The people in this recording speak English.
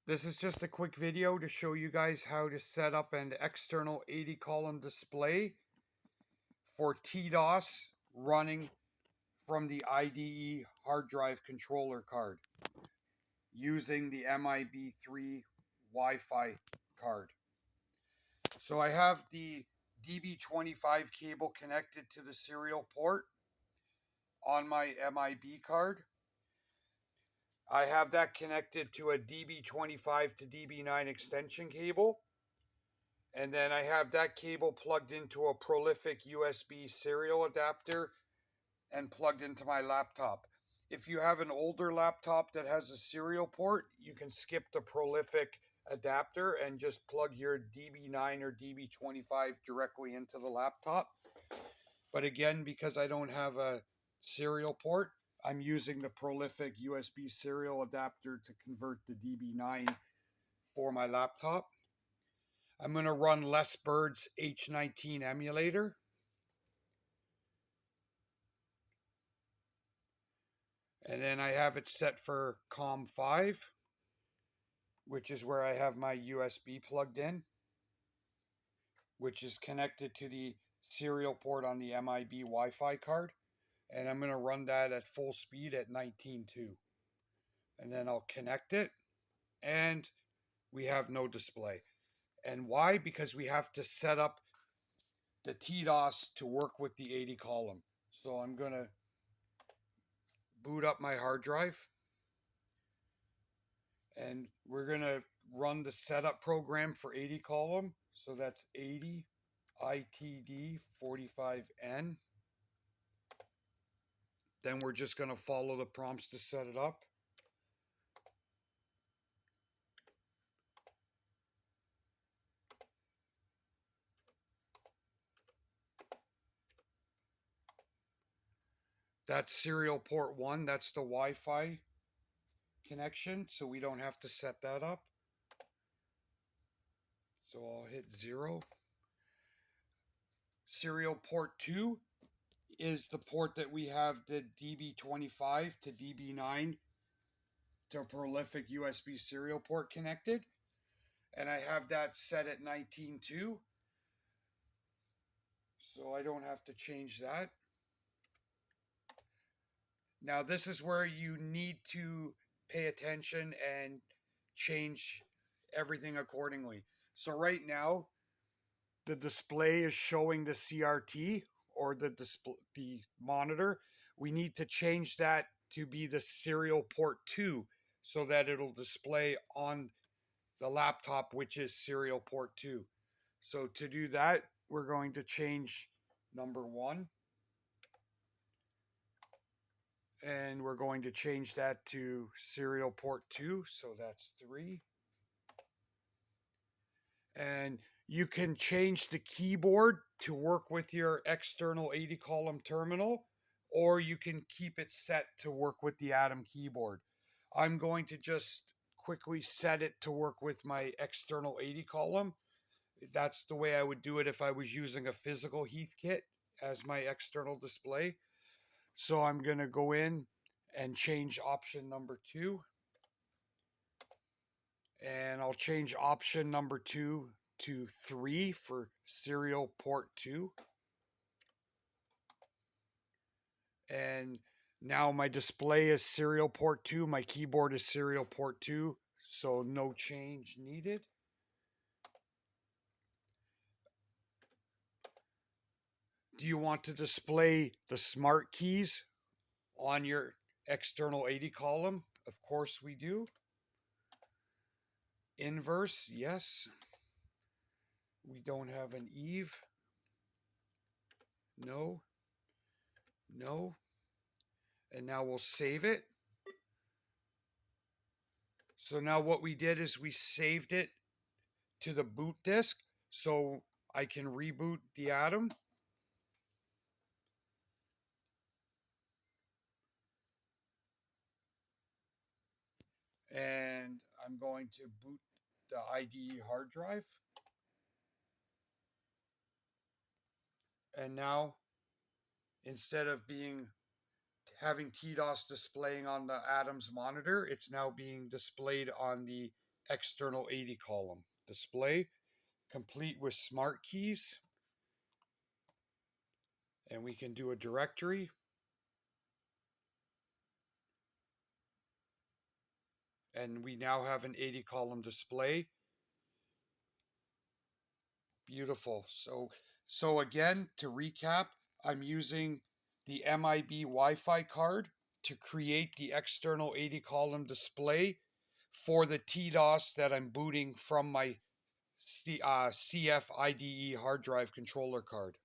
This is just a quick video to show you guys how to set up an external 80 column display for TDOS running from the IDE hard drive controller card using the MIB Wi-Fi card. So I have the DB25 cable connected to the serial port on my MIB card. I have that connected to a DB25 to DB9 extension cable. And then I have that cable plugged into a Prolific USB serial adapter and plugged into my laptop. If you have an older laptop that has a serial port, you can skip the Prolific adapter and just plug your DB9 or DB25 directly into the laptop. But again, because I don't have a serial port, I'm using the Prolific USB serial adapter to convert the DB9 for my laptop. I'm going to run Les Bird's H19 emulator. And then I have it set for COM5, which is where I have my USB plugged in, which is connected to the serial port on the MIB Wi-Fi card. And I'm going to run that at full speed at 19.2. And then I'll connect it, and we have no display. And why? Because we have to set up the TDOS to work with the 80 column. So I'm going to boot up my hard drive, and we're going to run the setup program for 80 column. So that's 80 ITD 45N. Then we're just going to follow the prompts to set it up. That's serial port 1. That's the Wi-Fi connection, so we don't have to set that up. So I'll hit 0. Serial port 2 is the port that we have the DB25 to DB9 to Prolific USB serial port connected. And I have that set at 19.2. So I don't have to change that. Now this is where you need to pay attention and change everything accordingly. So right now, the display is showing the CRT or the monitor. We need to change that to be the serial port 2 so that it'll display on the laptop, which is serial port 2. So to do that, we're going to change number 1. And we're going to change that to serial port 2. So that's 3. And you can change the keyboard to work with your external 80 column terminal, or you can keep it set to work with the Atom keyboard. I'm going to just quickly set it to work with my external 80 column. That's the way I would do it if I was using a physical Heathkit as my external display. So I'm going to go in and change option number 2. And I'll change option number 2 to 3 for serial port 2. And now my display is serial port 2. My keyboard is serial port 2. So no change needed. Do you want to display the smart keys on your external 80 column? Of course we do. Inverse, yes. We don't have an Eve. No. No. And now we'll save it. So now what we did is we saved it to the boot disk so I can reboot the Atom. And I'm going to boot the IDE hard drive. And now, instead of having TDOS displaying on the Atom's monitor, it's now being displayed on the external 80 column display, complete with smart keys. And we can do a directory. And we now have an 80 column display. Beautiful. So again, to recap, I'm using the MIB Wi-Fi card to create the external 80 column display for the TDOS that I'm booting from my CF IDE hard drive controller card.